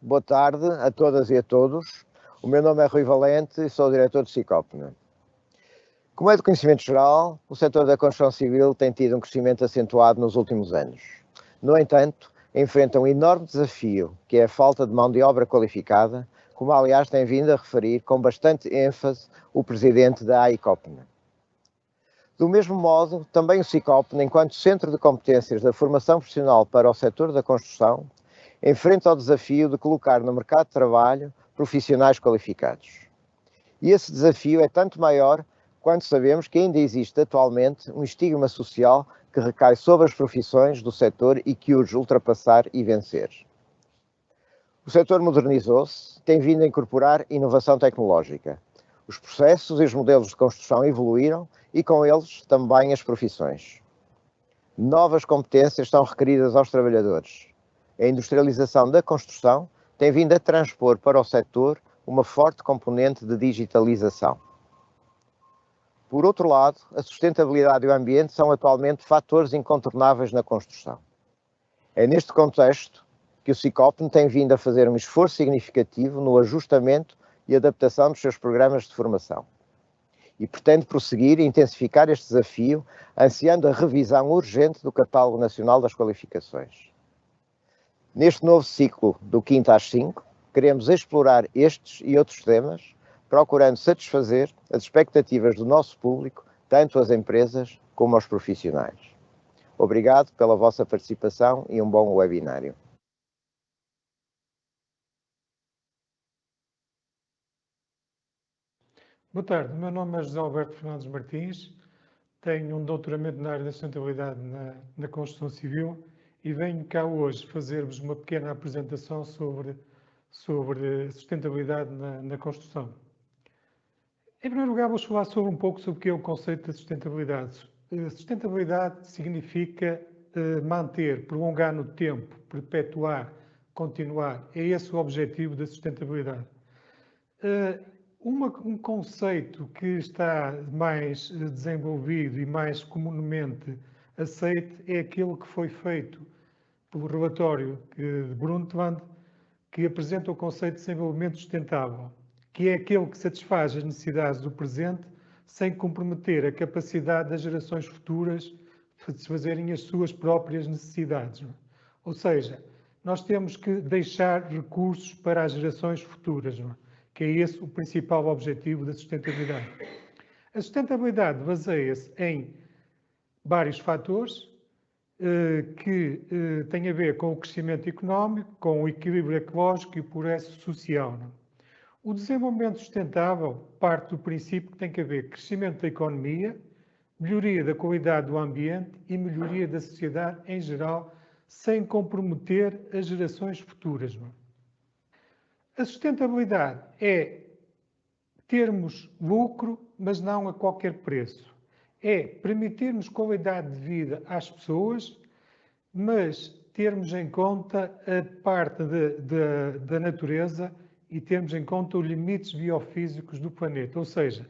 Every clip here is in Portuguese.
Boa tarde a todas e a todos. O meu nome é Rui Valente e sou o diretor do SICOPN. Como é de conhecimento geral, o setor da construção civil tem tido um crescimento acentuado nos últimos anos. No entanto, enfrenta um enorme desafio, que é a falta de mão de obra qualificada, como aliás tem vindo a referir com bastante ênfase o presidente da AICOPN. Do mesmo modo, também o SICOPN, enquanto Centro de Competências da Formação Profissional para o setor da construção, enfrenta o desafio de colocar no mercado de trabalho profissionais qualificados. E esse desafio é tanto maior quando sabemos que ainda existe atualmente um estigma social que recai sobre as profissões do setor e que urge ultrapassar e vencer. O setor modernizou-se, tem vindo a incorporar inovação tecnológica. Os processos e os modelos de construção evoluíram e com eles também as profissões. Novas competências são requeridas aos trabalhadores. A industrialização da construção tem vindo a transpor para o setor uma forte componente de digitalização. Por outro lado, a sustentabilidade e o ambiente são atualmente fatores incontornáveis na construção. É neste contexto que o SICOPN tem vindo a fazer um esforço significativo no ajustamento e adaptação dos seus programas de formação. E pretende prosseguir e intensificar este desafio, ansiando a revisão urgente do Catálogo Nacional das Qualificações. Neste novo ciclo do 5º às 5, queremos explorar estes e outros temas, procurando satisfazer as expectativas do nosso público, tanto as empresas como os profissionais. Obrigado pela vossa participação e um bom webinário. Boa tarde, o meu nome é José Alberto Fernandes Martins, tenho um doutoramento na área da sustentabilidade na construção civil e venho cá hoje fazer-vos uma pequena apresentação sobre sustentabilidade na construção. Em primeiro lugar, vou falar um pouco sobre o que é o conceito de sustentabilidade. Sustentabilidade significa manter, prolongar no tempo, perpetuar, continuar. É esse o objetivo da sustentabilidade. Um conceito que está mais desenvolvido e mais comumente aceito é aquele que foi feito pelo relatório de Brundtland, que apresenta o conceito de desenvolvimento sustentável, que é aquele que satisfaz as necessidades do presente sem comprometer a capacidade das gerações futuras de satisfazerem as suas próprias necessidades. Ou seja, nós temos que deixar recursos para as gerações futuras, que é esse o principal objetivo da sustentabilidade. A sustentabilidade baseia-se em vários fatores que têm a ver com o crescimento económico, com o equilíbrio ecológico e o progresso social. O desenvolvimento sustentável parte do princípio que tem que haver crescimento da economia, melhoria da qualidade do ambiente e melhoria da sociedade em geral, sem comprometer as gerações futuras. A sustentabilidade é termos lucro, mas não a qualquer preço. É permitirmos qualidade de vida às pessoas, mas termos em conta a parte da natureza e termos em conta os limites biofísicos do planeta. Ou seja,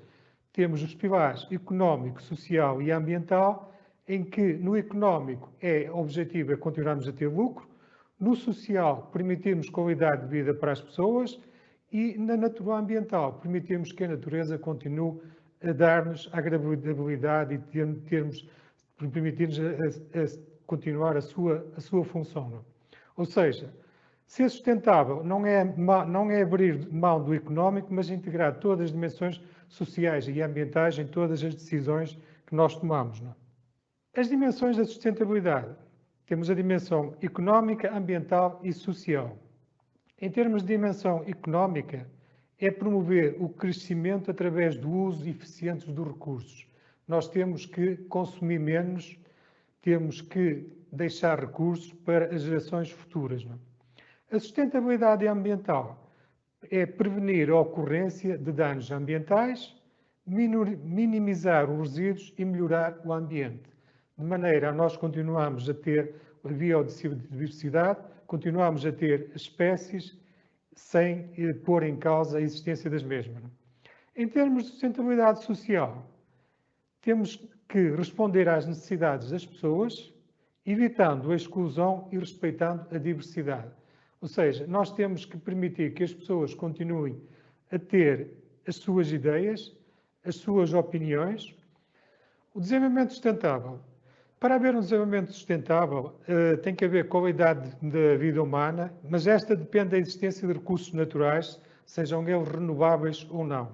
temos os pilares económico, social e ambiental, em que no económico o objetivo é continuarmos a ter lucro, no social permitirmos qualidade de vida para as pessoas e na natural ambiental permitirmos que a natureza continue a dar-nos a agradabilidade e permitir-nos a continuar a sua função. Ou seja, ser sustentável não é abrir mão do económico, mas integrar todas as dimensões sociais e ambientais em todas as decisões que nós tomamos. As dimensões da sustentabilidade. Temos a dimensão económica, ambiental e social. Em termos de dimensão económica, é promover o crescimento através do uso eficiente dos recursos. Nós temos que consumir menos, temos que deixar recursos para as gerações futuras. A sustentabilidade ambiental é prevenir a ocorrência de danos ambientais, minimizar os resíduos e melhorar o ambiente, de maneira a nós continuarmos a ter a biodiversidade, continuarmos a ter espécies sem pôr em causa a existência das mesmas. Em termos de sustentabilidade social, temos que responder às necessidades das pessoas, evitando a exclusão e respeitando a diversidade. Ou seja, nós temos que permitir que as pessoas continuem a ter as suas ideias, as suas opiniões. O desenvolvimento sustentável. Para haver um desenvolvimento sustentável, tem que haver qualidade da vida humana, mas esta depende da existência de recursos naturais, sejam eles renováveis ou não.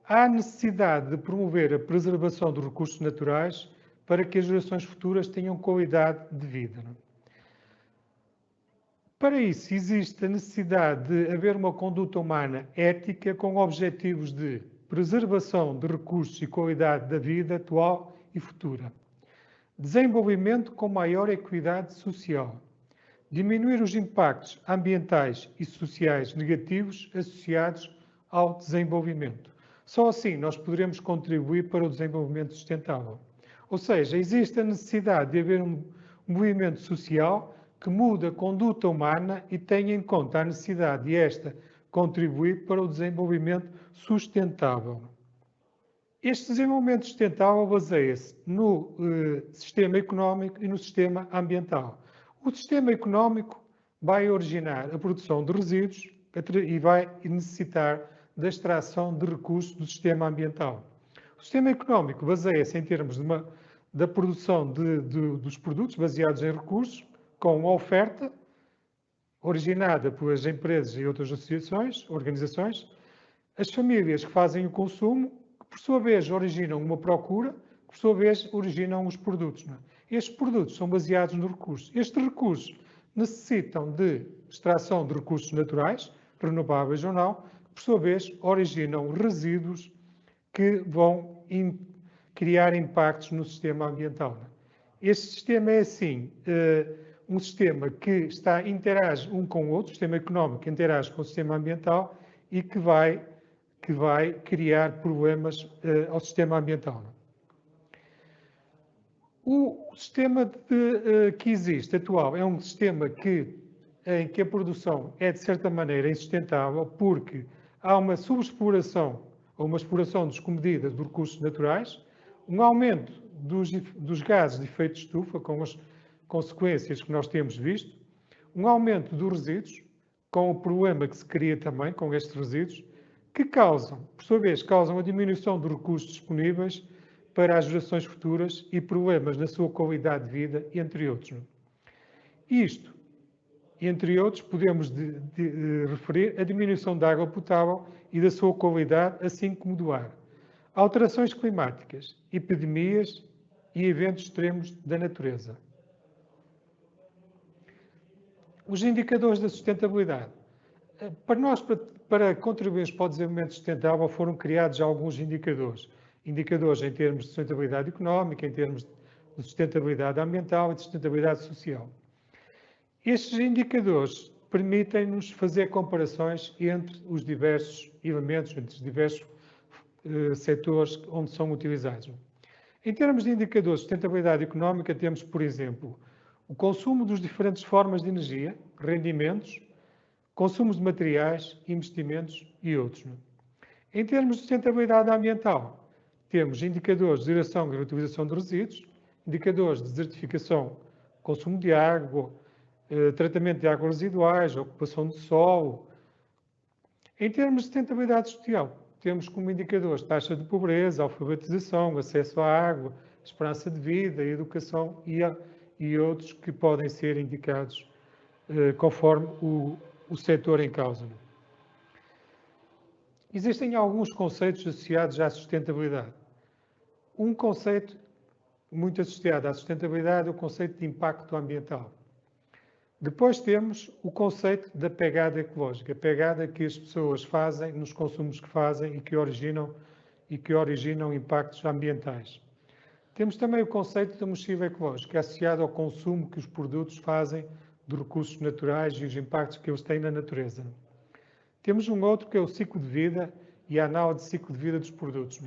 Há necessidade de promover a preservação dos recursos naturais para que as gerações futuras tenham qualidade de vida. Para isso, existe a necessidade de haver uma conduta humana ética com objetivos de preservação de recursos e qualidade da vida atual e futura. Desenvolvimento com maior equidade social. Diminuir os impactos ambientais e sociais negativos associados ao desenvolvimento. Só assim nós poderemos contribuir para o desenvolvimento sustentável. Ou seja, existe a necessidade de haver um movimento social que mude a conduta humana e tenha em conta a necessidade de esta contribuir para o desenvolvimento sustentável. Este desenvolvimento sustentável baseia-se no sistema económico e no sistema ambiental. O sistema económico vai originar a produção de resíduos e vai necessitar da extração de recursos do sistema ambiental. O sistema económico baseia-se em termos da produção dos produtos baseados em recursos, com uma oferta originada pelas empresas e outras associações, organizações, as famílias que fazem o consumo, que por sua vez originam uma procura, que por sua vez originam os produtos. Estes produtos são baseados no recurso. Estes recursos necessitam de extração de recursos naturais, renováveis ou não, que por sua vez originam resíduos que vão criar impactos no sistema ambiental. Este sistema é assim, um sistema que interage um com o outro, o sistema económico interage com o sistema ambiental e que vai criar problemas ao sistema ambiental. O sistema que existe atual é um sistema em que a produção é, de certa maneira, insustentável, porque há uma subexploração ou uma exploração descomedida dos recursos naturais, um aumento dos gases de efeito de estufa, com as consequências que nós temos visto, um aumento dos resíduos, com o problema que se cria também com estes resíduos, que por sua vez, causam a diminuição dos recursos disponíveis para as gerações futuras e problemas na sua qualidade de vida, entre outros. Isto, entre outros, podemos referir a diminuição da água potável e da sua qualidade, assim como do ar. Alterações climáticas, epidemias e eventos extremos da natureza. Os indicadores da sustentabilidade. Para contribuirmos para o desenvolvimento sustentável, foram criados alguns indicadores. Indicadores em termos de sustentabilidade económica, em termos de sustentabilidade ambiental e de sustentabilidade social. Estes indicadores permitem-nos fazer comparações entre os diversos elementos, entre os diversos setores onde são utilizados. Em termos de indicadores de sustentabilidade económica, temos, por exemplo, o consumo das diferentes formas de energia, rendimentos, consumos de materiais, investimentos e outros. Em termos de sustentabilidade ambiental, temos indicadores de geração e reutilização de resíduos, indicadores de desertificação, consumo de água, tratamento de águas residuais, ocupação de solo. Em termos de sustentabilidade social, temos como indicadores taxa de pobreza, alfabetização, acesso à água, esperança de vida, educação e outros que podem ser indicados conforme o setor em causa. Existem alguns conceitos associados à sustentabilidade. Um conceito muito associado à sustentabilidade é o conceito de impacto ambiental. Depois temos o conceito da pegada ecológica, a pegada que as pessoas fazem nos consumos que fazem e que originam impactos ambientais. Temos também o conceito da mochila ecológica, associado ao consumo que os produtos fazem de recursos naturais e os impactos que eles têm na natureza. Temos um outro que é o ciclo de vida e a análise de ciclo de vida dos produtos,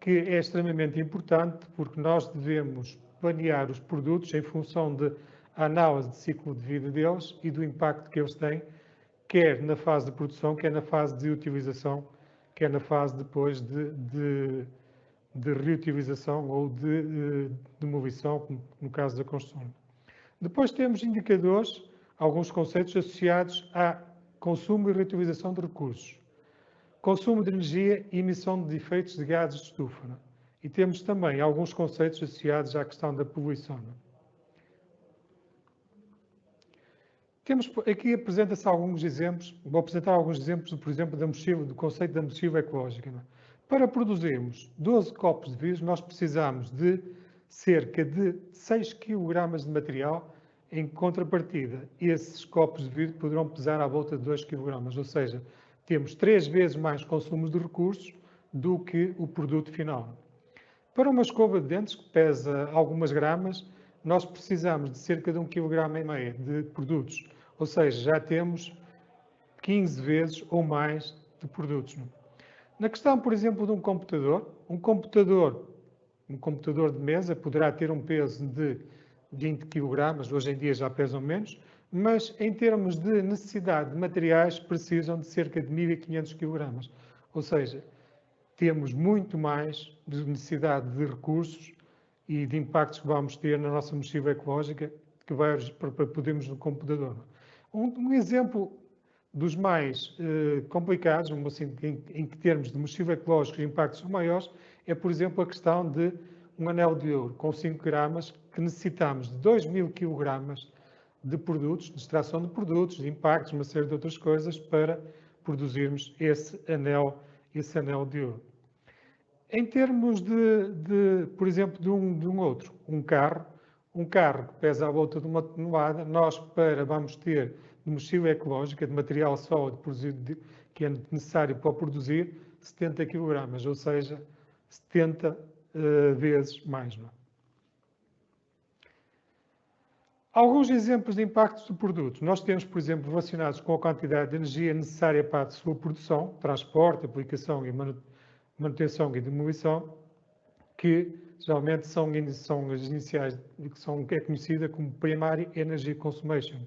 que é extremamente importante porque nós devemos planear os produtos em função da análise de ciclo de vida deles e do impacto que eles têm, quer na fase de produção, quer na fase de utilização, quer na fase depois de reutilização ou de demolição, no caso da construção. Depois temos indicadores alguns conceitos associados a consumo e reutilização de recursos, consumo de energia e emissão de efeitos de gases de estufa. E temos também alguns conceitos associados à questão da poluição. Temos aqui apresenta-se alguns exemplos, vou apresentar alguns exemplos, por exemplo, do conceito da mochila ecológica. Para produzirmos 12 copos de vidro, nós precisamos de cerca de 6 kg de material. Em contrapartida, esses copos de vidro poderão pesar à volta de 2 kg, ou seja, temos 3 vezes mais consumo de recursos do que o produto final. Para uma escova de dentes que pesa algumas gramas, nós precisamos de cerca de 1,5 kg de produtos, ou seja, já temos 15 vezes ou mais de produtos. Na questão, por exemplo, de um computador de mesa poderá ter um peso de 20 kg, hoje em dia já pesam menos, mas em termos de necessidade de materiais precisam de cerca de 1.500 kg, ou seja, temos muito mais de necessidade de recursos e de impactos que vamos ter na nossa mochila ecológica que vai para podermos no computador. Um exemplo dos mais complicados, assim, em termos de mochila ecológica e impactos maiores, é, por exemplo, a questão de um anel de ouro com 5 gramas, que necessitamos de 2.000 kg de produtos, de extração de produtos, de impactos, uma série de outras coisas, para produzirmos esse anel de ouro. Em termos por exemplo, de um carro que pesa à volta de uma tonelada, nós vamos ter de mochila ecológica, de material sólido que é necessário para produzir, 70 kg, ou seja, 70 vezes mais. Alguns exemplos de impactos do produto. Nós temos, por exemplo, relacionados com a quantidade de energia necessária para a sua produção, transporte, aplicação e manutenção e demolição, que geralmente são as iniciais, que é conhecida como Primary Energy Consumption,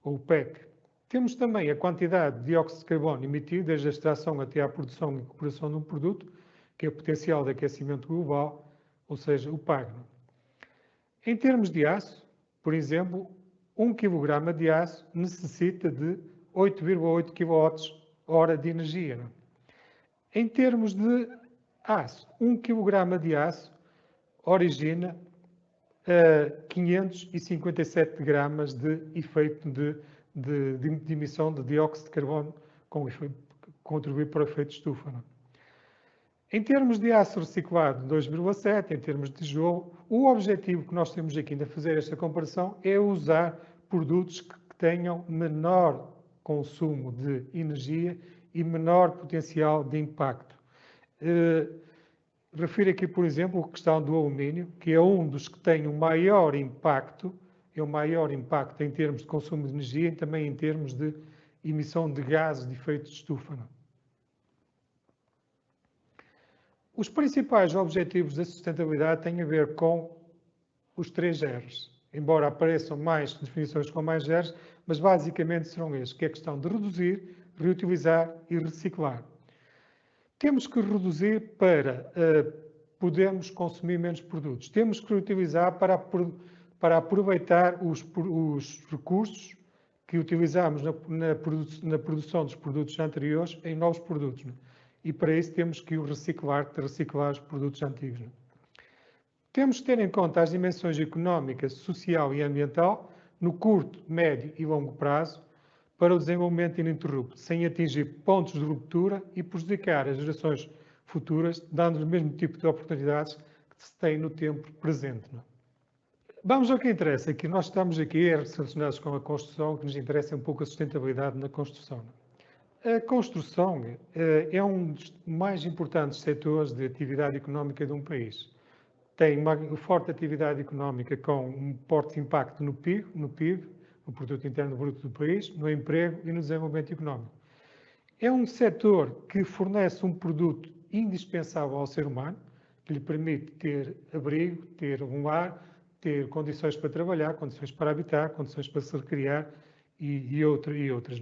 ou PEC. Temos também a quantidade de dióxido de carbono emitido, desde a extração até à produção e recuperação de um produto, que é o potencial de aquecimento global, ou seja, o PAG. Em termos de aço, por exemplo, 1 kg de aço necessita de 8,8 kWh de energia. Em termos de aço, 1 kg de aço origina 557 gramas de efeito de emissão de dióxido de carbono, contribui para o efeito de estufa. Em termos de aço reciclado, 2,7, em termos de tijolo, o objetivo que nós temos aqui de fazer esta comparação é usar produtos que tenham menor consumo de energia e menor potencial de impacto. Refiro aqui, por exemplo, a questão do alumínio, que é um dos que tem o maior impacto em termos de consumo de energia e também em termos de emissão de gases de efeito de estufa. Os principais objetivos da sustentabilidade têm a ver com os 3 R's, embora apareçam mais definições com mais R's, mas basicamente serão estes, que é a questão de reduzir, reutilizar e reciclar. Temos que reduzir para podermos consumir menos produtos. Temos que reutilizar para aproveitar os recursos que utilizamos na produção dos produtos anteriores em novos produtos. E para isso temos que reciclar os produtos antigos. Temos que ter em conta as dimensões económica, social e ambiental no curto, médio e longo prazo para o desenvolvimento ininterrupto, sem atingir pontos de ruptura e prejudicar as gerações futuras, dando o mesmo tipo de oportunidades que se tem no tempo presente. Vamos ao que interessa, que nós estamos aqui relacionados com a construção, que nos interessa um pouco a sustentabilidade na construção. A construção é um dos mais importantes setores de atividade económica de um país. Tem uma forte atividade económica com um forte impacto no PIB, no Produto Interno Bruto do país, no emprego e no desenvolvimento económico. É um setor que fornece um produto indispensável ao ser humano, que lhe permite ter abrigo, ter um lar, ter condições para trabalhar, condições para habitar, condições para se recriar e outras.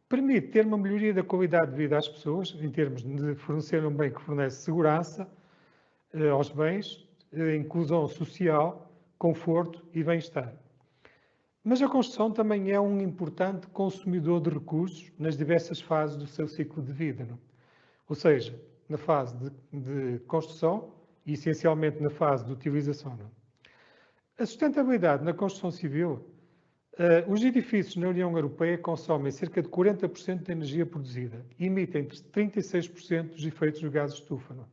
Permite ter uma melhoria da qualidade de vida às pessoas, em termos de fornecer um bem que fornece segurança aos bens, inclusão social, conforto e bem-estar. Mas a construção também é um importante consumidor de recursos nas diversas fases do seu ciclo de vida. Não? Ou seja, na fase de construção e essencialmente na fase de utilização. Não? A sustentabilidade na construção civil, os edifícios na União Europeia consomem cerca de 40% da energia produzida e emitem 36% dos efeitos do gás de estufa. Não?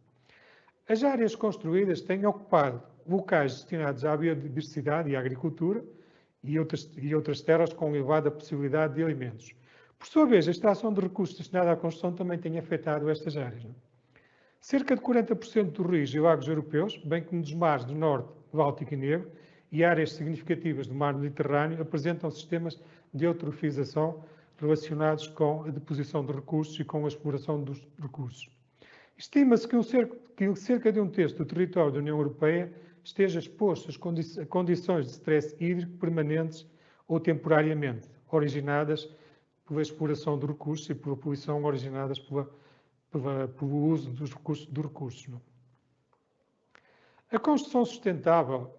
As áreas construídas têm ocupado locais destinados à biodiversidade e à agricultura e outras terras com elevada possibilidade de alimentos. Por sua vez, a extração de recursos destinada à construção também tem afetado estas áreas. Não? Cerca de 40% dos rios e lagos europeus, bem como dos mares do Norte, Báltico e Negro, e áreas significativas do mar Mediterrâneo, apresentam sistemas de eutrofização relacionados com a deposição de recursos e com a exploração dos recursos. Estima-se que cerca de um terço do território da União Europeia esteja exposto a condições de stress hídrico permanentes ou temporariamente, originadas pela exploração de recursos e pela poluição originadas pelo uso dos recursos. A construção sustentável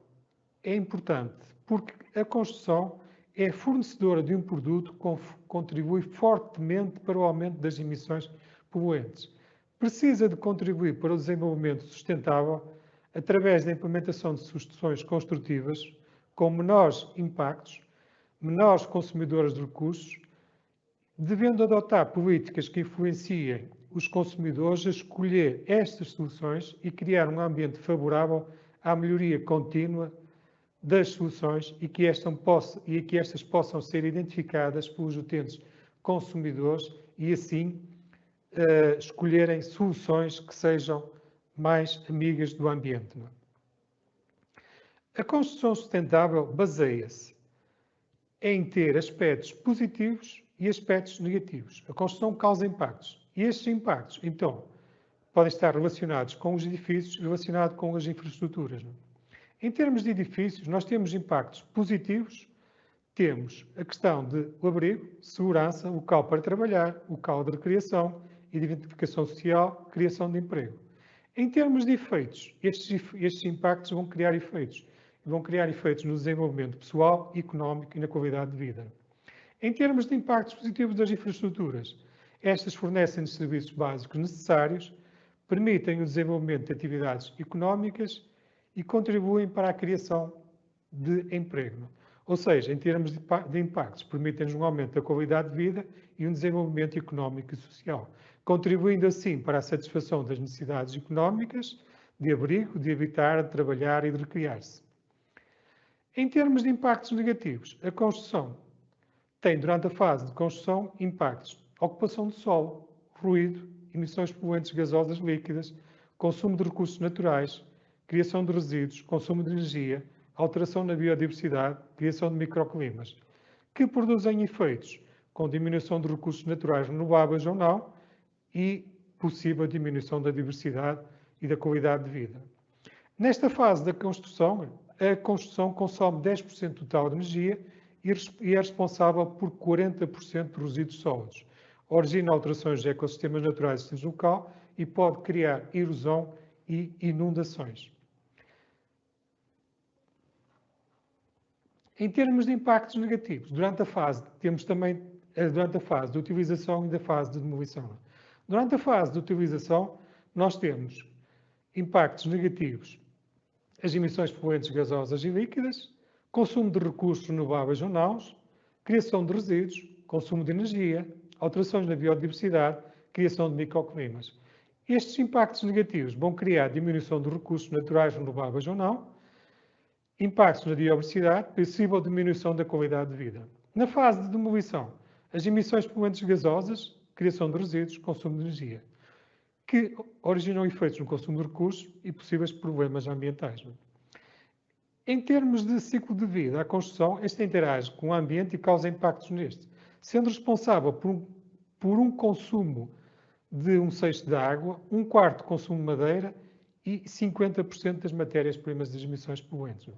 é importante porque a construção é fornecedora de um produto que contribui fortemente para o aumento das emissões poluentes. Precisa de contribuir para o desenvolvimento sustentável através da implementação de soluções construtivas com menores impactos, menores consumidoras de recursos, devendo adotar políticas que influenciem os consumidores a escolher estas soluções e criar um ambiente favorável à melhoria contínua das soluções e que estas possam ser identificadas pelos utentes consumidores e assim escolherem soluções que sejam mais amigas do ambiente. A construção sustentável baseia-se em ter aspectos positivos e aspectos negativos. A construção causa impactos e estes impactos, então, podem estar relacionados com os edifícios, relacionados com as infraestruturas. Em termos de edifícios, nós temos impactos positivos, temos a questão de abrigo, segurança, local para trabalhar, local de recreação, identificação social, criação de emprego. Em termos de efeitos, estes impactos vão criar efeitos. Vão criar efeitos no desenvolvimento pessoal, económico e na qualidade de vida. Em termos de impactos positivos das infraestruturas, estas fornecem os serviços básicos necessários, permitem o desenvolvimento de atividades económicas e contribuem para a criação de emprego. Ou seja, em termos de impactos, permitem-nos um aumento da qualidade de vida e um desenvolvimento económico e social, contribuindo assim para a satisfação das necessidades económicas, de abrigo, de habitar, de trabalhar e de recriar-se. Em termos de impactos negativos, a construção tem, durante a fase de construção, impactos: ocupação de solo, ruído, emissões poluentes gasosas líquidas, consumo de recursos naturais, criação de resíduos, consumo de energia, alteração na biodiversidade, criação de microclimas, que produzem efeitos com diminuição de recursos naturais renováveis ou não e possível diminuição da diversidade e da qualidade de vida. Nesta fase da construção, a construção consome 10% total de energia e é responsável por 40% dos resíduos sólidos. Origina alterações de ecossistemas naturais existentes no local e pode criar erosão e inundações. Em termos de impactos negativos, temos também durante a fase de utilização e da fase de demolição. Durante a fase de utilização, nós temos impactos negativos: as emissões poluentes gasosas e líquidas, consumo de recursos renováveis ou não, criação de resíduos, consumo de energia, alterações na biodiversidade, criação de microclimas. Estes impactos negativos vão criar diminuição de recursos naturais renováveis ou não, impactos na biodiversidade, possível diminuição da qualidade de vida. Na fase de demolição, as emissões poluentes gasosas, criação de resíduos, consumo de energia, que originam efeitos no consumo de recursos e possíveis problemas ambientais. Em termos de ciclo de vida, a construção, esta interage com o ambiente e causa impactos neste, sendo responsável por um consumo de 1/6 de água, 1/4 de consumo de madeira e 50% das matérias-primas das emissões poluentes.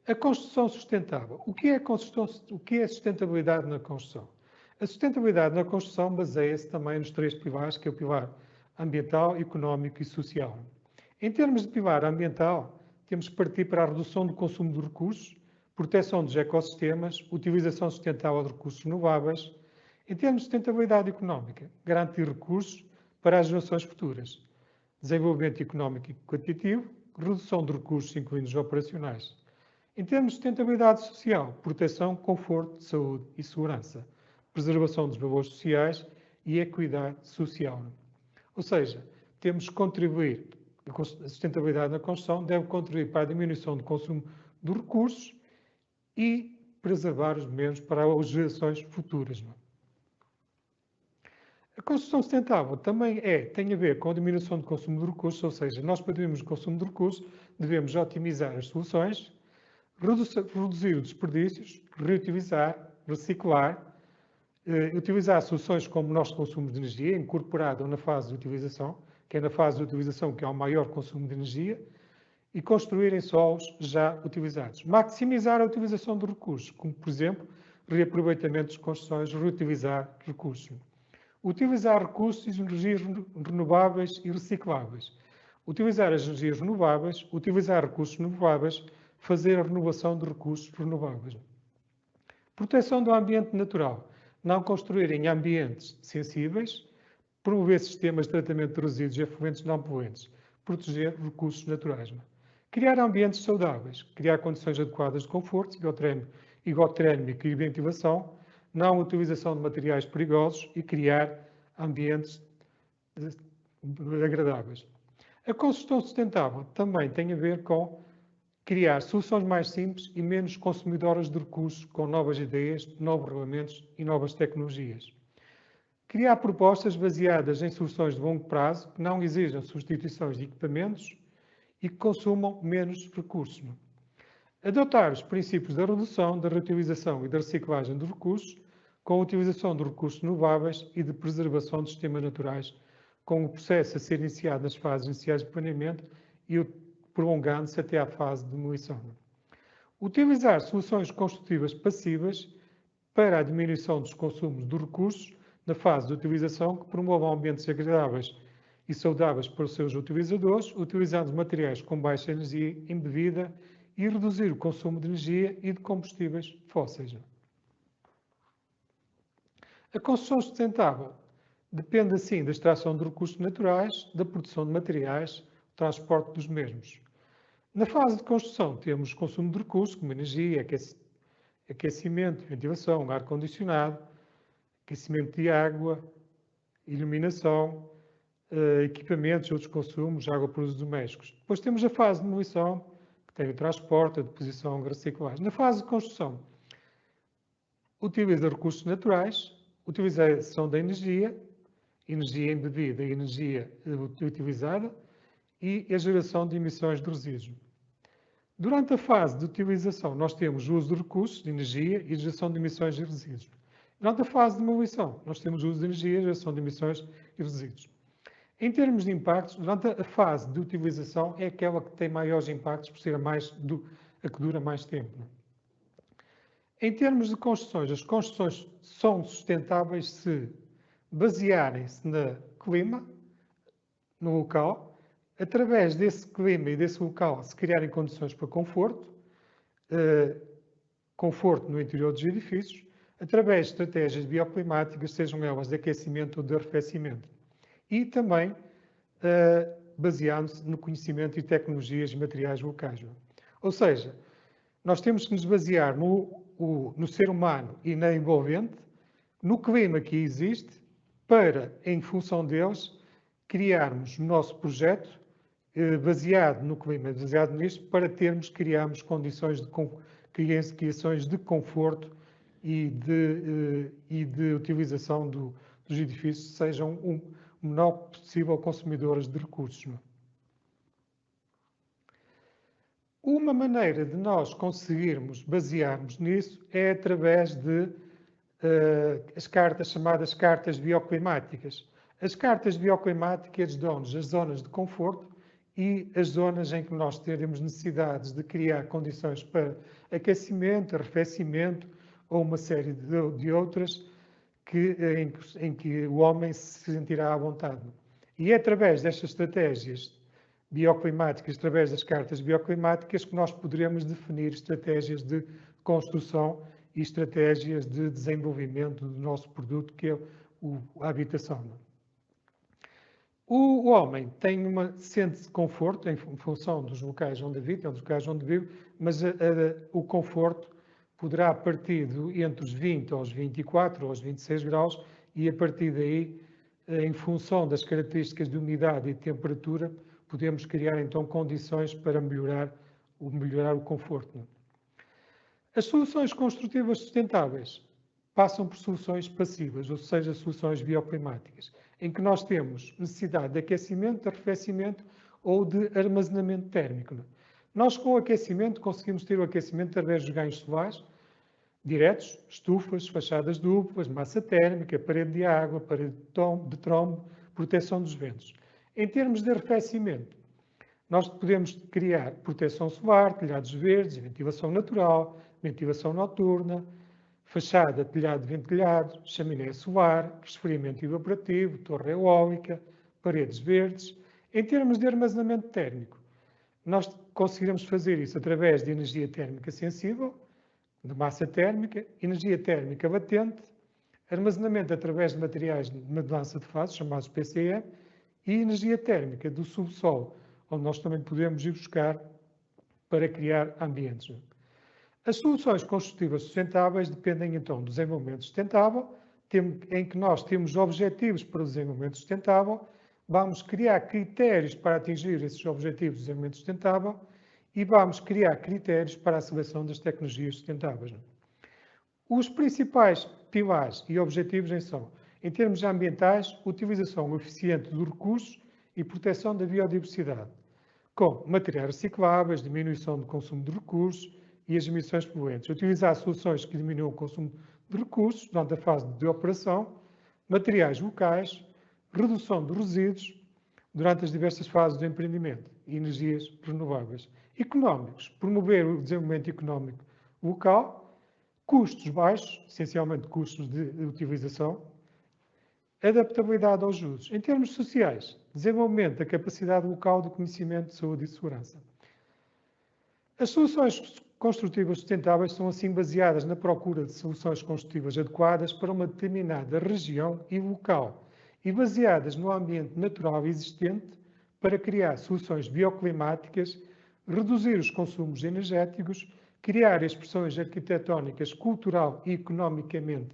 A construção sustentável. O que é sustentabilidade na construção? A sustentabilidade na construção baseia-se também nos 3 pilares, que é o pilar ambiental, económico e social. Em termos de pilar ambiental, temos que partir para a redução do consumo de recursos, proteção dos ecossistemas, utilização sustentável de recursos renováveis. Em termos de sustentabilidade económica, garantir recursos para as gerações futuras, desenvolvimento económico e quantitativo, redução de recursos, incluindo os operacionais. Em termos de sustentabilidade social, proteção, conforto, saúde e segurança, preservação dos valores sociais e equidade social. Ou seja, temos que contribuir, a sustentabilidade na construção deve contribuir para a diminuição do consumo de recursos e preservar os mesmos para as gerações futuras. A construção sustentável também tem a ver com a diminuição do consumo de recursos, ou seja, nós para diminuirmos o consumo de recursos devemos otimizar as soluções, reduzir os desperdícios, reutilizar, reciclar, utilizar soluções como o nosso consumo de energia, incorporado na fase de utilização, que é na fase de utilização que há o maior consumo de energia, e construir em solos já utilizados. Maximizar a utilização de recursos, como, por exemplo, reaproveitamento de construções, reutilizar recursos. Utilizar recursos e energias renováveis e recicláveis. Utilizar as energias renováveis, utilizar recursos renováveis, fazer a renovação de recursos renováveis. Proteção do ambiente natural. Não construir em ambientes sensíveis, promover sistemas de tratamento de resíduos e efluentes não poluentes, proteger recursos naturais. Criar ambientes saudáveis, criar condições adequadas de conforto, higotérmica e ventilação, não utilização de materiais perigosos e criar ambientes agradáveis. A construção sustentável também tem a ver com criar soluções mais simples e menos consumidoras de recursos, com novas ideias, novos regulamentos e novas tecnologias. Criar propostas baseadas em soluções de longo prazo que não exijam substituições de equipamentos e que consumam menos recursos. Adotar os princípios da redução, da reutilização e da reciclagem de recursos, com a utilização de recursos renováveis e de preservação de sistemas naturais, com o processo a ser iniciado nas fases iniciais de planeamento e prolongando-se até à fase de demolição. Utilizar soluções construtivas passivas para a diminuição dos consumos de recursos na fase de utilização que promovam ambientes agradáveis e saudáveis para os seus utilizadores, utilizando materiais com baixa energia embebida e reduzir o consumo de energia e de combustíveis fósseis. A construção sustentável depende, assim, da extração de recursos naturais, da produção de materiais, do transporte dos mesmos. Na fase de construção temos consumo de recursos, como energia, aquecimento, ventilação, ar-condicionado, aquecimento de água, iluminação, equipamentos e outros consumos, água para usos domésticos. Depois temos a fase de demolição, que tem o transporte, a deposição, a reciclagem. Na fase de construção, utiliza recursos naturais, utilização da energia embebida e energia utilizada e a geração de emissões de resíduos. Durante a fase de utilização, nós temos o uso de recursos, de energia e geração de emissões de resíduos. Durante a fase de demolição, nós temos o uso de energia, geração de emissões e resíduos. Em termos de impactos, durante a fase de utilização é aquela que tem maiores impactos por ser a que dura mais tempo. Em termos de construções, as construções são sustentáveis se basearem-se no clima, no local, através desse clima e desse local se criarem condições para conforto, conforto no interior dos edifícios, através de estratégias bioclimáticas, sejam elas de aquecimento ou de arrefecimento. E também baseando-se no conhecimento e tecnologias e materiais locais. Ou seja, nós temos que nos basear no ser humano e na envolvente, no clima que existe, para, em função deles, criarmos o nosso projeto baseado no clima, baseado nisto, para criarmos condições de criações de conforto e de utilização dos edifícios que sejam o menor possível consumidoras de recursos. Uma maneira de nós conseguirmos basearmos nisso é através de as cartas chamadas cartas bioclimáticas. As cartas bioclimáticas dão-nos as zonas de conforto e as zonas em que nós teremos necessidades de criar condições para aquecimento, arrefecimento ou uma série de outras em que o homem se sentirá à vontade. E é através destas estratégias bioclimáticas, através das cartas bioclimáticas, que nós poderemos definir estratégias de construção e estratégias de desenvolvimento do nosso produto, que é a habitação. O homem sente conforto em função dos locais onde vive, mas o conforto poderá partir entre os 20 aos 24 ou aos 26 graus e a partir daí, em função das características de umidade e temperatura, podemos criar então condições para melhorar o conforto. As soluções construtivas sustentáveis passam por soluções passivas, ou seja, soluções bioclimáticas, em que nós temos necessidade de aquecimento, de arrefecimento ou de armazenamento térmico. Nós, com o aquecimento, conseguimos ter o aquecimento através dos ganhos solares diretos, estufas, fachadas duplas, massa térmica, parede de água, parede de trombo, proteção dos ventos. Em termos de arrefecimento, nós podemos criar proteção solar, telhados verdes, ventilação natural, ventilação noturna, fachada, telhado ventilado, chaminé solar, resfriamento evaporativo, torre eólica, paredes verdes. Em termos de armazenamento térmico, nós conseguiremos fazer isso através de energia térmica sensível, de massa térmica, energia térmica latente, armazenamento através de materiais de mudança de fase, chamados PCE, e energia térmica do subsolo, onde nós também podemos ir buscar para criar ambientes. As soluções construtivas sustentáveis dependem então do desenvolvimento sustentável, em que nós temos objetivos para o desenvolvimento sustentável, vamos criar critérios para atingir esses objetivos de desenvolvimento sustentável e vamos criar critérios para a seleção das tecnologias sustentáveis. Os principais pilares e objetivos são, em termos ambientais, utilização eficiente dos recursos e proteção da biodiversidade, com materiais recicláveis, diminuição do consumo de recursos e as emissões poluentes. Utilizar soluções que diminuam o consumo de recursos durante a fase de operação, materiais locais, redução de resíduos durante as diversas fases do empreendimento e energias renováveis. Económicos, promover o desenvolvimento económico local, custos baixos, essencialmente custos de utilização, adaptabilidade aos usos. Em termos sociais, desenvolvimento da capacidade local de conhecimento de saúde e segurança. As soluções construtivas sustentáveis são assim baseadas na procura de soluções construtivas adequadas para uma determinada região e local e baseadas no ambiente natural existente para criar soluções bioclimáticas, reduzir os consumos energéticos, criar expressões arquitetónicas cultural e economicamente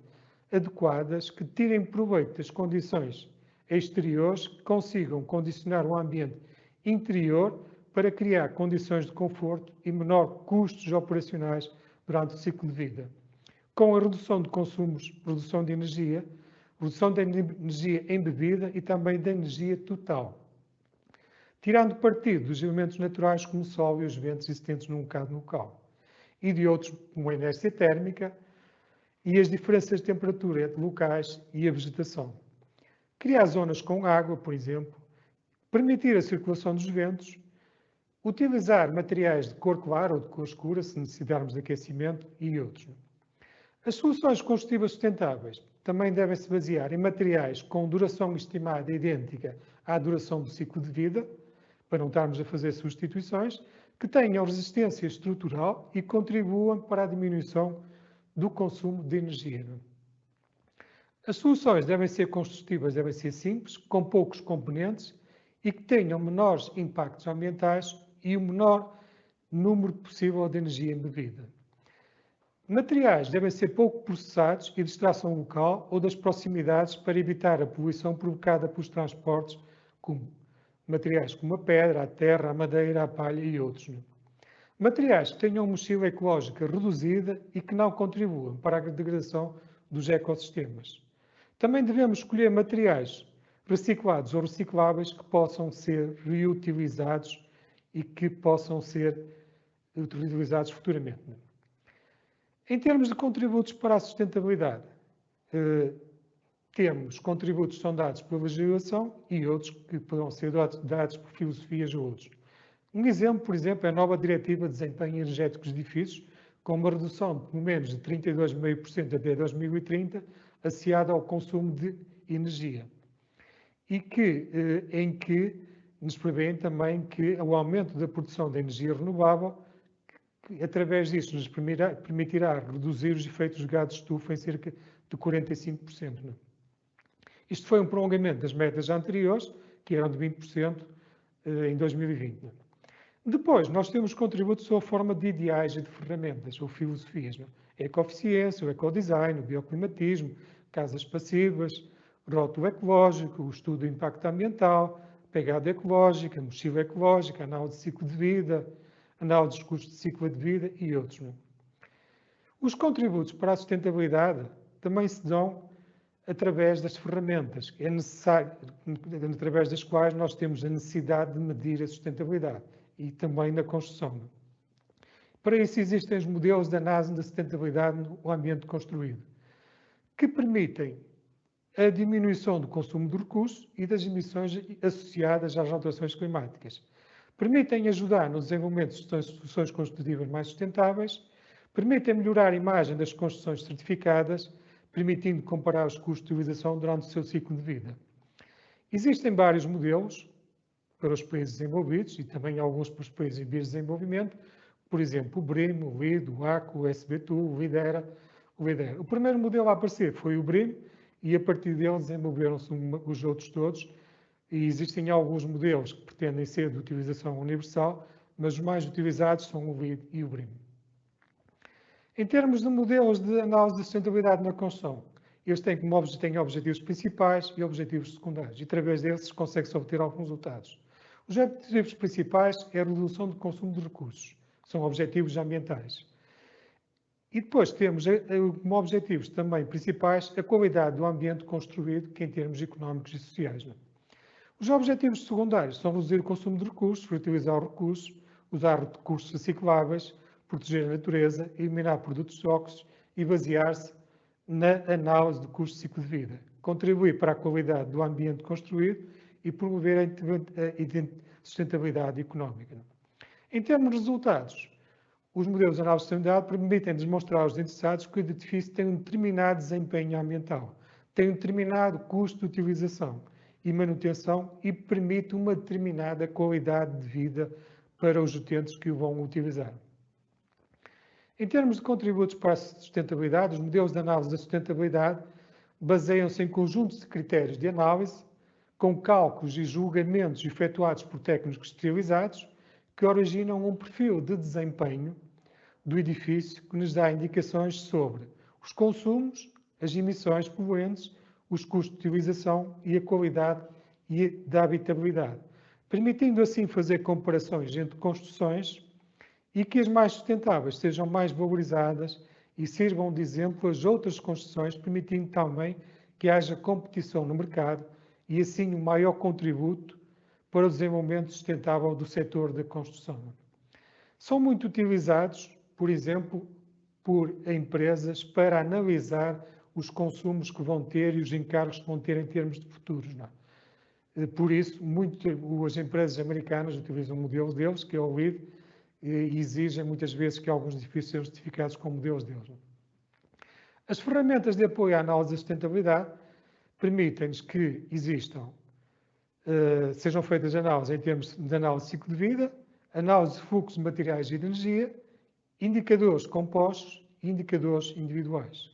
adequadas que tirem proveito das condições exteriores, que consigam condicionar o ambiente interior para criar condições de conforto e menor custos operacionais durante o ciclo de vida. Com a redução de consumos, redução de energia embebida e também da energia total. Tirando partido dos elementos naturais como o sol e os ventos existentes num local. E de outros, como a inércia térmica e as diferenças de temperatura entre locais e a vegetação. Criar zonas com água, por exemplo, permitir a circulação dos ventos, utilizar materiais de cor clara ou de cor escura, se necessitarmos de aquecimento, e outros. As soluções construtivas sustentáveis também devem se basear em materiais com duração estimada idêntica à duração do ciclo de vida, para não estarmos a fazer substituições, que tenham resistência estrutural e contribuam para a diminuição do consumo de energia. As soluções devem ser construtivas, devem ser simples, com poucos componentes e que tenham menores impactos ambientais e o menor número possível de energia embebida. Materiais devem ser pouco processados e de extração local ou das proximidades para evitar a poluição provocada pelos transportes, como materiais como a pedra, a terra, a madeira, a palha e outros. Materiais que tenham uma mochila ecológica reduzida e que não contribuam para a degradação dos ecossistemas. Também devemos escolher materiais reciclados ou recicláveis que possam ser reutilizados e que possam ser utilizados futuramente. Em termos de contributos para a sustentabilidade, temos contributos que são dados pela legislação e outros que poderão ser dados por filosofias ou outros. Um exemplo, por exemplo, é a nova Diretiva de Desempenho Energético dos Edifícios, com uma redução de pelo menos de 32,5% até 2030, associada ao consumo de energia. E em que nos prevêem também que o aumento da produção de energia renovável, que através disso nos permitirá reduzir os efeitos de gases de estufa em cerca de 45%. Não? Isto foi um prolongamento das metas anteriores, que eram de 20% em 2020. Não? Depois, nós temos contributos sob a forma de ideais e de ferramentas ou filosofias. Não? A ecoeficiência, o ecodesign, o bioclimatismo, casas passivas, rótulo ecológico, o estudo do impacto ambiental, pegada ecológica, mochila ecológica, análise de ciclo de vida, análise dos custos de ciclo de vida e outros. Não? Os contributos para a sustentabilidade também se dão através das ferramentas, que é necessário, através das quais nós temos a necessidade de medir a sustentabilidade e também na construção. Não? Para isso existem os modelos da análise da sustentabilidade no ambiente construído, que permitem a diminuição do consumo de recursos e das emissões associadas às alterações climáticas. Permitem ajudar no desenvolvimento de soluções construtivas mais sustentáveis, permitem melhorar a imagem das construções certificadas, permitindo comparar os custos de utilização durante o seu ciclo de vida. Existem vários modelos para os países desenvolvidos e também alguns para os países em vias de desenvolvimento, por exemplo, o BRIM, o LEED, o ACO, o SBTU, o LIDERA. O primeiro modelo a aparecer foi o BRIM e a partir dele desenvolveram-se os outros todos e existem alguns modelos que pretendem ser de utilização universal, mas os mais utilizados são o LEED e o BRIM. Em termos de modelos de análise de sustentabilidade na construção, eles têm objetivos principais e objetivos secundários, e através desses consegue-se obter alguns resultados. Os objetivos principais é a redução do consumo de recursos, são objetivos ambientais. E depois temos como objetivos também principais a qualidade do ambiente construído, que em termos económicos e sociais. Os objetivos secundários são reduzir o consumo de recursos, reutilizar os recursos, usar recursos recicláveis, proteger a natureza, eliminar produtos tóxicos e basear-se na análise do custo de ciclo de vida, contribuir para a qualidade do ambiente construído e promover a sustentabilidade económica. Em termos de resultados, os modelos de análise de sustentabilidade permitem demonstrar aos interessados que o edifício tem um determinado desempenho ambiental, tem um determinado custo de utilização e manutenção e permite uma determinada qualidade de vida para os utentes que o vão utilizar. Em termos de contributos para a sustentabilidade, os modelos de análise da sustentabilidade baseiam-se em conjuntos de critérios de análise, com cálculos e julgamentos efetuados por técnicos especializados, que originam um perfil de desempenho do edifício que nos dá indicações sobre os consumos, as emissões poluentes, os custos de utilização e a qualidade da habitabilidade, permitindo assim fazer comparações entre construções e que as mais sustentáveis sejam mais valorizadas e sirvam de exemplo às outras construções, permitindo também que haja competição no mercado e assim um maior contributo para o desenvolvimento sustentável do setor da construção. São muito utilizados, por exemplo, por empresas para analisar os consumos que vão ter e os encargos que vão ter em termos de futuros. Não é? Por isso, as empresas americanas utilizam modelos deles, que é o LEED, e exigem muitas vezes que alguns edifícios sejam certificados com modelos deles. Não é? As ferramentas de apoio à análise da sustentabilidade permitem-nos que existam sejam feitas análises em termos de análise de ciclo de vida, análise de fluxos de materiais e de energia, indicadores compostos e indicadores individuais.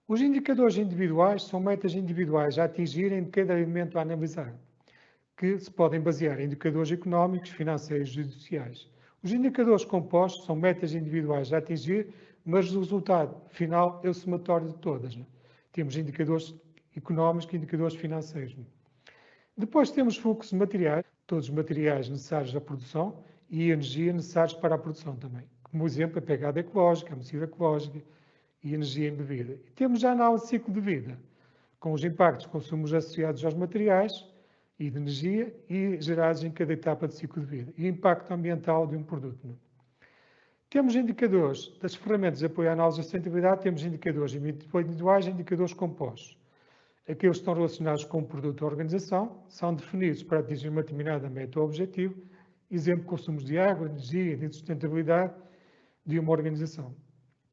Os indicadores individuais são metas individuais a atingirem de cada elemento a analisar, que se podem basear em indicadores económicos, financeiros e sociais. Os indicadores compostos são metas individuais a atingir, mas o resultado final é o somatório de todas. Não é? Temos indicadores económicos e indicadores financeiros. Não é? Depois temos fluxos de materiais, todos os materiais necessários à produção e energia necessários para a produção também. Como exemplo, a pegada ecológica, a mochila ecológica e energia embebida. E temos a análise de ciclo de vida, com os impactos de consumos associados aos materiais e de energia e gerados em cada etapa de ciclo de vida. E o impacto ambiental de um produto. Não? Temos indicadores das ferramentas de apoio à análise da sustentabilidade, temos indicadores individuais e indicadores compostos. Aqueles que estão relacionados com o produto ou organização são definidos para atingir uma determinada meta ou objetivo, exemplo, consumos de água, energia e de sustentabilidade de uma organização.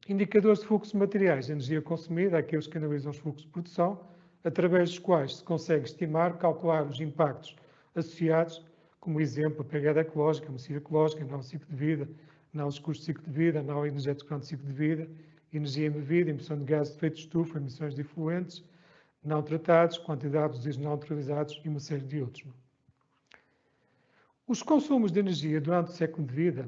Indicadores de fluxo de materiais, energia consumida, aqueles que analisam os fluxos de produção, através dos quais se consegue estimar, calcular os impactos associados como exemplo, a pegada ecológica, a mocidade ecológica, análise de ciclo de vida, análise de custo de ciclo de vida, análise energética de ciclo de vida, energia embebida, emissão de gases de efeito de estufa, emissões de efluentes, não tratados, quantidade de resíduos não neutralizados e uma série de outros. Os consumos de energia durante o século de vida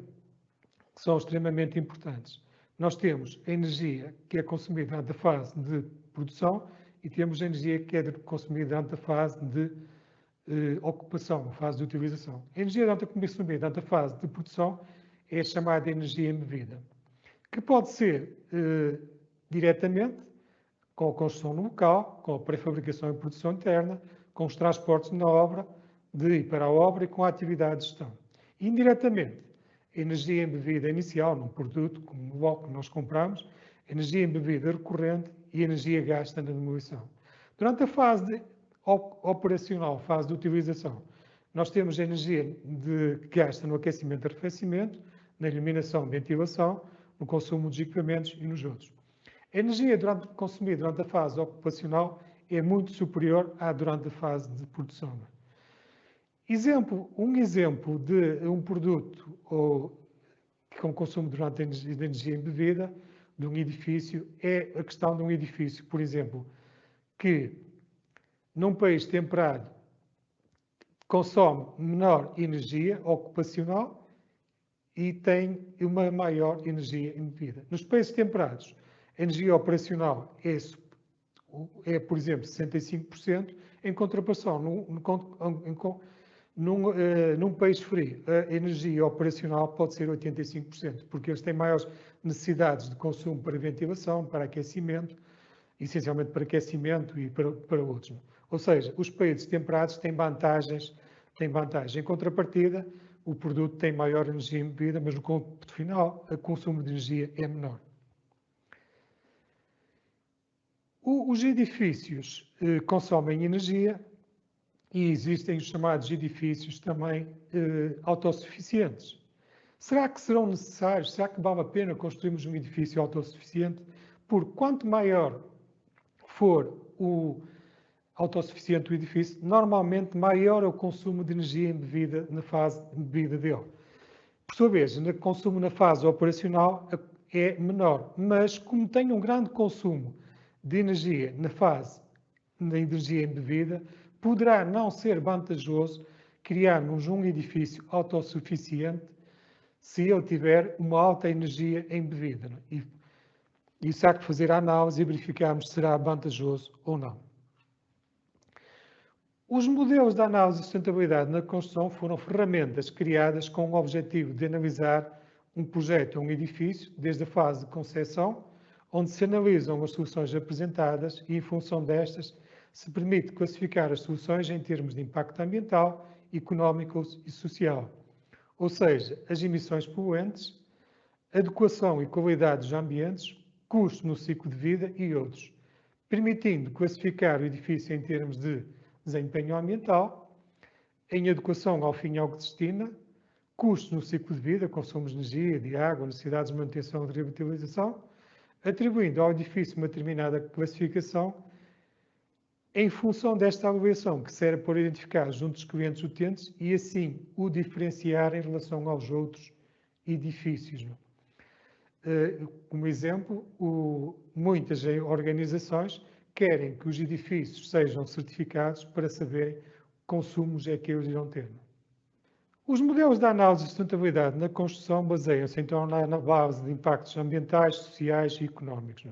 são extremamente importantes. Nós temos a energia que é consumida durante a fase de produção e temos a energia que é consumida durante a fase de ocupação, a fase de utilização. A energia consumida durante a fase de produção é a chamada energia embebida, que pode ser diretamente com a construção no local, com a pré-fabricação e produção interna, com os transportes na obra, de ir para a obra e com a atividade de gestão. Indiretamente, a energia embebida inicial num produto, como o bloco que nós compramos, a energia embebida recorrente e a energia gasta na demolição. Durante a fase operacional, fase de utilização, nós temos a energia que gasta no aquecimento e arrefecimento, na iluminação e ventilação, no consumo dos equipamentos e nos outros. A energia consumida durante a fase ocupacional é muito superior à durante a fase de produção. Um exemplo de um produto com consumo durante a energia embebida de um edifício é a questão de um edifício, por exemplo, que num país temperado consome menor energia ocupacional e tem uma maior energia embebida. Nos países temperados, a energia operacional é por exemplo, 65%, em contraposição, num país frio, a energia operacional pode ser 85%, porque eles têm maiores necessidades de consumo para ventilação, para aquecimento, essencialmente para aquecimento e para outros. Ou seja, os países temperados têm vantagens. Em contrapartida, o produto tem maior energia embebida, mas no ponto final, o consumo de energia é menor. Os edifícios consomem energia e existem os chamados edifícios também autossuficientes. Será que serão necessários? Será que vale a pena construirmos um edifício autossuficiente? Porque quanto maior for o autossuficiente o edifício, normalmente maior é o consumo de energia embebida na fase embebida dele. Por sua vez, o consumo na fase operacional é menor, mas como tem um grande consumo de energia na fase da energia embebida, poderá não ser vantajoso criarmos um edifício autossuficiente se ele tiver uma alta energia embebida. E isso há que fazer a análise e verificarmos se será vantajoso ou não. Os modelos de análise de sustentabilidade na construção foram ferramentas criadas com o objetivo de analisar um projeto ou um edifício desde a fase de concepção, onde se analisam as soluções apresentadas e, em função destas, se permite classificar as soluções em termos de impacto ambiental, económico e social, ou seja, as emissões poluentes, adequação e qualidade dos ambientes, custo no ciclo de vida e outros, permitindo classificar o edifício em termos de desempenho ambiental, em adequação ao fim ao que destina, custos no ciclo de vida, consumos de energia, de água, necessidades de manutenção e de reutilização, atribuindo ao edifício uma determinada classificação em função desta avaliação que serve para identificar junto dos clientes utentes e assim o diferenciar em relação aos outros edifícios. Como exemplo, muitas organizações querem que os edifícios sejam certificados para saberem que consumos é que eles irão ter. Os modelos de análise de sustentabilidade na construção baseiam-se então na base de impactos ambientais, sociais e económicos.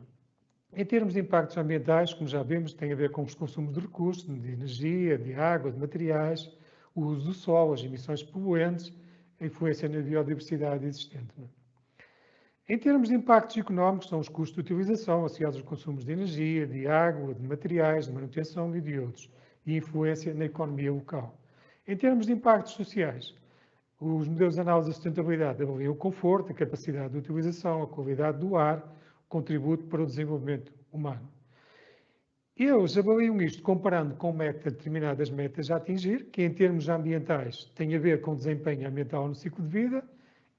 Em termos de impactos ambientais, como já vimos, tem a ver com os consumos de recursos, de energia, de água, de materiais, o uso do solo, as emissões poluentes, a influência na biodiversidade existente. Em termos de impactos económicos, são os custos de utilização associados aos consumos de energia, de água, de materiais, de manutenção e de outros, e influência na economia local. Em termos de impactos sociais, os modelos de análise de sustentabilidade avaliam o conforto, a capacidade de utilização, a qualidade do ar, o contributo para o desenvolvimento humano. Eles avaliam isto comparando com determinadas metas a atingir, que em termos ambientais têm a ver com o desempenho ambiental no ciclo de vida,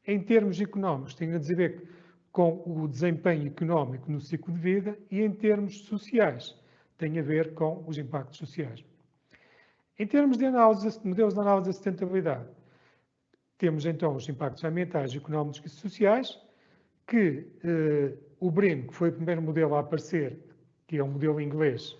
em termos económicos têm a ver com o desempenho económico no ciclo de vida e em termos sociais têm a ver com os impactos sociais. Em termos de modelos de análise da sustentabilidade, temos então os impactos ambientais, económicos e sociais, que o BREEAM, que foi o primeiro modelo a aparecer, que é um modelo inglês,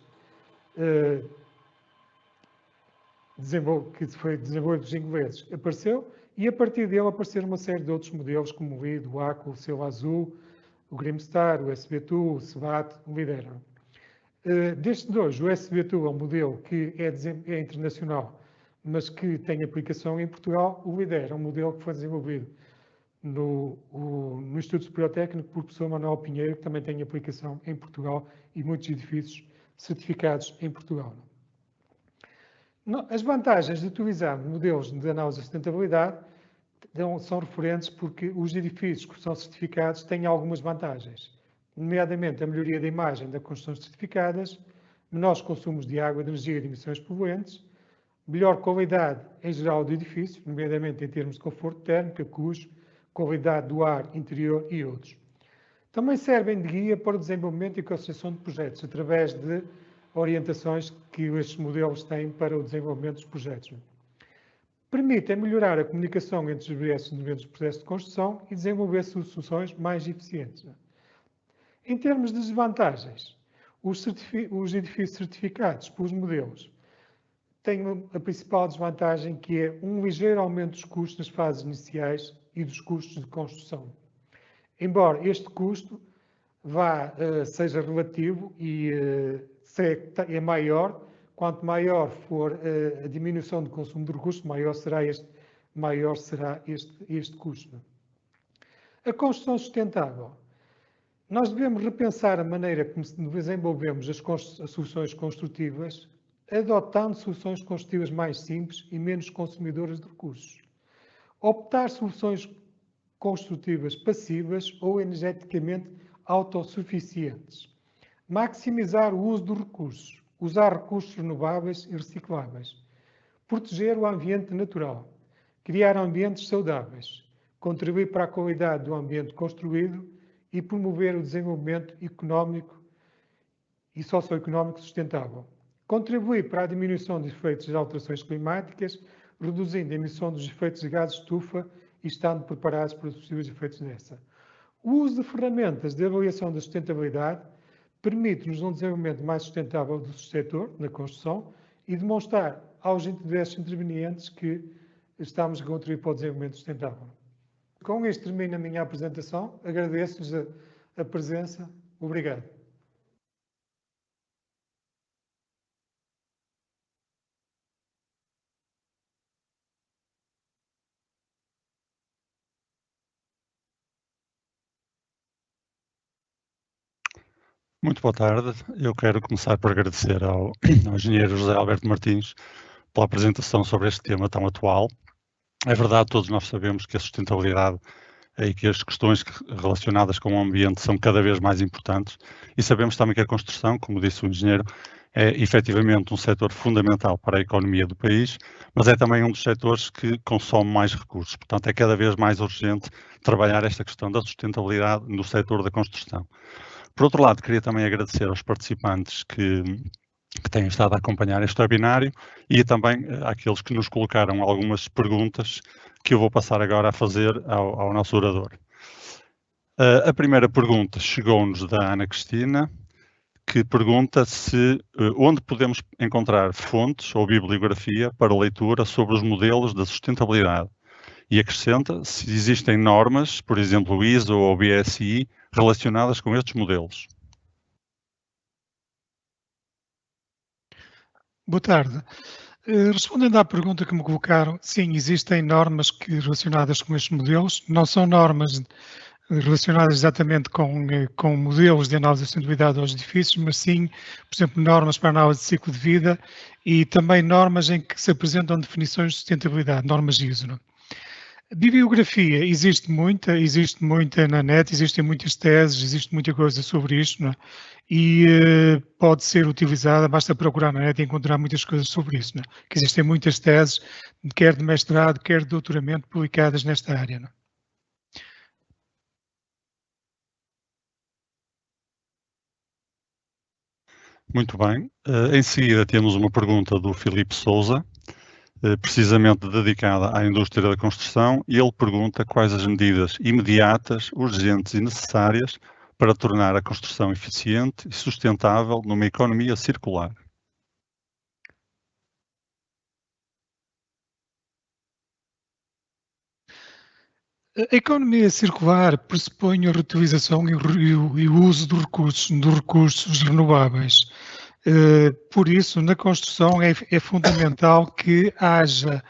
que foi desenvolvido pelos ingleses, apareceu, e a partir dele apareceram uma série de outros modelos, como o LEED, o ACO, o Selo Azul, o GrimStar, o SB2, o SBAT, o Lidera. Destes dois, o SB2 é um modelo que é internacional, mas que tem aplicação em Portugal. O Lidera é um modelo que foi desenvolvido no Instituto Superior Técnico por professor Manuel Pinheiro, que também tem aplicação em Portugal e muitos edifícios certificados em Portugal. As vantagens de utilizar modelos de análise de sustentabilidade são referentes porque os edifícios que são certificados têm algumas vantagens, nomeadamente a melhoria da imagem das construções certificadas, menores consumos de água, de energia e de emissões poluentes, melhor qualidade em geral do edifício, nomeadamente em termos de conforto térmico, acústico, qualidade do ar interior e outros. Também servem de guia para o desenvolvimento e concessão de projetos, através de orientações que estes modelos têm para o desenvolvimento dos projetos. Permitem melhorar a comunicação entre os diversos níveis do processo de construção e desenvolver soluções mais eficientes. Em termos de desvantagens, os edifícios certificados pelos modelos têm a principal desvantagem, que é um ligeiro aumento dos custos nas fases iniciais e dos custos de construção. Embora este custo seja relativo e é maior, quanto maior for a diminuição do consumo de recursos, maior será este custo. A construção sustentável. Nós devemos repensar a maneira como desenvolvemos as soluções construtivas, adotando soluções construtivas mais simples e menos consumidoras de recursos. Optar soluções construtivas passivas ou energeticamente autossuficientes. Maximizar o uso dos recursos. Usar recursos renováveis e recicláveis. Proteger o ambiente natural. Criar ambientes saudáveis. Contribuir para a qualidade do ambiente construído e promover o desenvolvimento económico e socioeconómico sustentável. Contribuir para a diminuição dos efeitos das alterações climáticas, reduzindo a emissão dos efeitos de gases de estufa e estando preparados para os possíveis efeitos dessa. O uso de ferramentas de avaliação da sustentabilidade permite-nos um desenvolvimento mais sustentável do setor, na construção, e demonstrar aos diversos intervenientes que estamos a contribuir para o desenvolvimento sustentável. Com isto termino a minha apresentação. Agradeço-vos a presença. Obrigado. Muito boa tarde. Eu quero começar por agradecer ao engenheiro José Alberto Martins pela apresentação sobre este tema tão atual. É verdade, todos nós sabemos que a sustentabilidade e que as questões relacionadas com o ambiente são cada vez mais importantes e sabemos também que a construção, como disse o engenheiro, é efetivamente um setor fundamental para a economia do país, mas é também um dos setores que consome mais recursos. Portanto, é cada vez mais urgente trabalhar esta questão da sustentabilidade no setor da construção. Por outro lado, queria também agradecer aos participantes que têm estado a acompanhar este webinário e também àqueles que nos colocaram algumas perguntas que eu vou passar agora a fazer ao nosso orador. A primeira pergunta chegou-nos da Ana Cristina, que pergunta se onde podemos encontrar fontes ou bibliografia para leitura sobre os modelos da sustentabilidade. E acrescenta se existem normas, por exemplo, o ISO ou o BSI, relacionadas com estes modelos. Boa tarde. Respondendo à pergunta que me colocaram, sim, existem normas relacionadas com estes modelos. Não são normas relacionadas exatamente com modelos de análise de sustentabilidade aos edifícios, mas sim, por exemplo, normas para análise de ciclo de vida e também normas em que se apresentam definições de sustentabilidade, normas ISO. Bibliografia, existe muita na net, existem muitas teses, existe muita coisa sobre isto, não é? E pode ser utilizada, basta procurar na net e encontrar muitas coisas sobre isso, não é? Que existem muitas teses, quer de mestrado, quer de doutoramento, publicadas nesta área, não é? Muito bem. Em seguida temos uma pergunta do Filipe Souza, precisamente dedicada à indústria da construção, e ele pergunta quais as medidas imediatas, urgentes e necessárias para tornar a construção eficiente e sustentável numa economia circular. A economia circular pressupõe a reutilização e o uso dos recursos renováveis. Por isso, na construção é fundamental que haja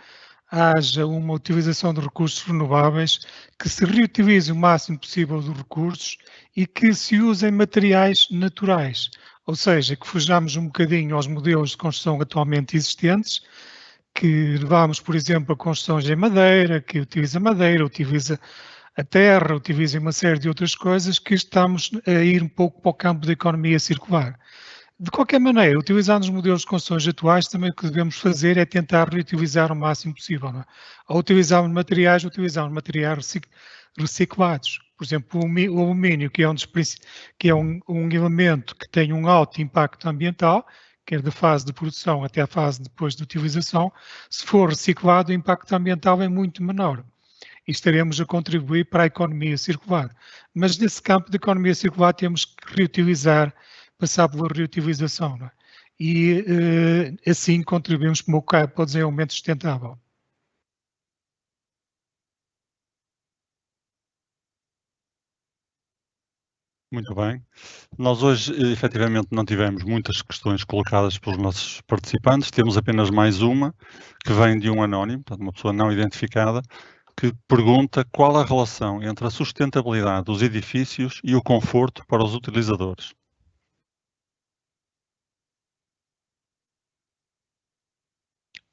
uma utilização de recursos renováveis, que se reutilize o máximo possível dos recursos e que se usem materiais naturais, ou seja, que fujamos um bocadinho aos modelos de construção atualmente existentes, que levamos, por exemplo, a construções em madeira, que utiliza madeira, utiliza a terra, utiliza uma série de outras coisas, que estamos a ir um pouco para o campo da economia circular. De qualquer maneira, utilizando os modelos de construções atuais, também o que devemos fazer é tentar reutilizar o máximo possível. Não é? Ao utilizarmos materiais reciclados. Por exemplo, o alumínio, que é um elemento que tem um alto impacto ambiental, quer da fase de produção até a fase depois de utilização, se for reciclado, o impacto ambiental é muito menor. E estaremos a contribuir para a economia circular. Mas nesse campo da economia circular temos que reutilizar, passar pela reutilização. Não é? E assim contribuímos para o desenvolvimento sustentável. Muito bem. Nós hoje, efetivamente, não tivemos muitas questões colocadas pelos nossos participantes. Temos apenas mais uma, que vem de um anónimo, portanto, uma pessoa não identificada, que pergunta qual a relação entre a sustentabilidade dos edifícios e o conforto para os utilizadores.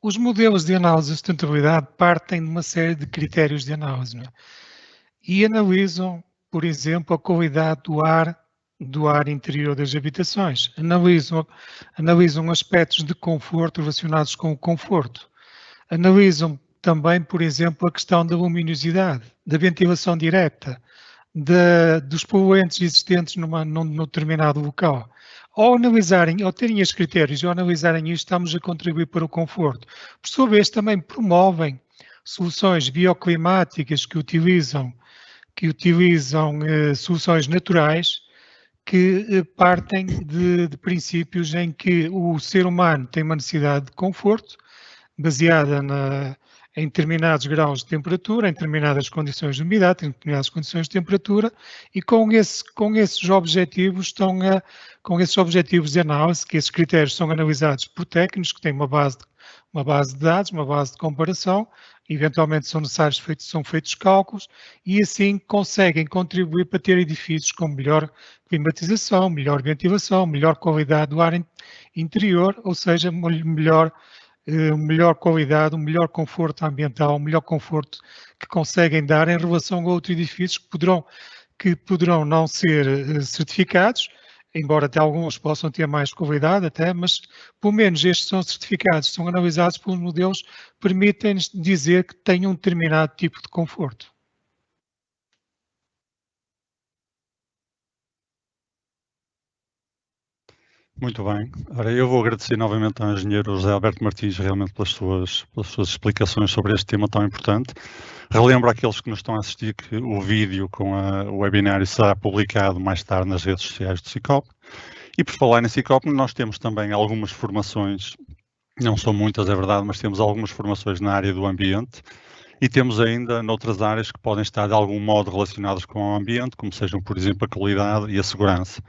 Os modelos de análise de sustentabilidade partem de uma série de critérios de análise, não é? E analisam, por exemplo, a qualidade do ar interior das habitações. Analisam aspectos de conforto relacionados com o conforto. Analisam também, por exemplo, a questão da luminosidade, da ventilação direta, dos poluentes existentes num determinado local. Ao terem estes critérios e ao analisarem isto, estamos a contribuir para o conforto. Por sua vez, também promovem soluções bioclimáticas que utilizam soluções naturais que partem de princípios em que o ser humano tem uma necessidade de conforto baseada em determinados graus de temperatura, em determinadas condições de umidade, em determinadas condições de temperatura, e com esses objetivos de análise, que esses critérios são analisados por técnicos que têm uma base de dados, uma base de comparação, eventualmente são feitos cálculos, e assim conseguem contribuir para ter edifícios com melhor climatização, melhor ventilação, melhor qualidade do ar interior, ou seja, melhor qualidade, um melhor conforto ambiental, um melhor conforto que conseguem dar em relação a outros edifícios que poderão não ser certificados, embora até alguns possam ter mais qualidade até, mas pelo menos estes são certificados, são analisados pelos modelos, permitem-nos dizer que têm um determinado tipo de conforto. Muito bem. Ora, eu vou agradecer novamente ao engenheiro José Alberto Martins realmente pelas suas explicações sobre este tema tão importante. Relembro àqueles que nos estão a assistir que o vídeo com o webinário será publicado mais tarde nas redes sociais do SICOP. E por falar em SICOP, nós temos também algumas formações, não são muitas, é verdade, mas temos algumas formações na área do ambiente. E temos ainda noutras áreas que podem estar de algum modo relacionadas com o ambiente, como sejam, por exemplo, a qualidade e a segurança.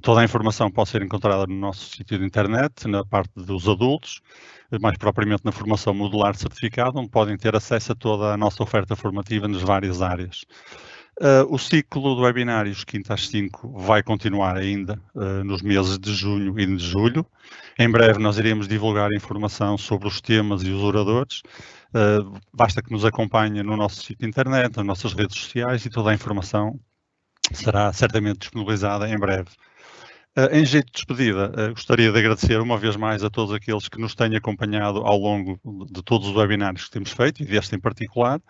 Toda a informação pode ser encontrada no nosso sítio de internet, na parte dos adultos, mais propriamente na formação modular certificada, onde podem ter acesso a toda a nossa oferta formativa nas várias áreas. O ciclo de webinários, quinta às 5, vai continuar ainda nos meses de junho e de julho. Em breve nós iremos divulgar informação sobre os temas e os oradores. Basta que nos acompanhe no nosso sítio de internet, nas nossas redes sociais, e toda a informação será certamente disponibilizada em breve. Em jeito de despedida, gostaria de agradecer uma vez mais a todos aqueles que nos têm acompanhado ao longo de todos os webinários que temos feito, e deste em particular.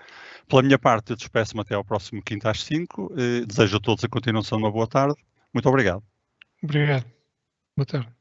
Pela minha parte, eu despeço-me até ao próximo quinta às 5. Desejo a todos a continuação de uma boa tarde. Muito obrigado. Obrigado. Boa tarde.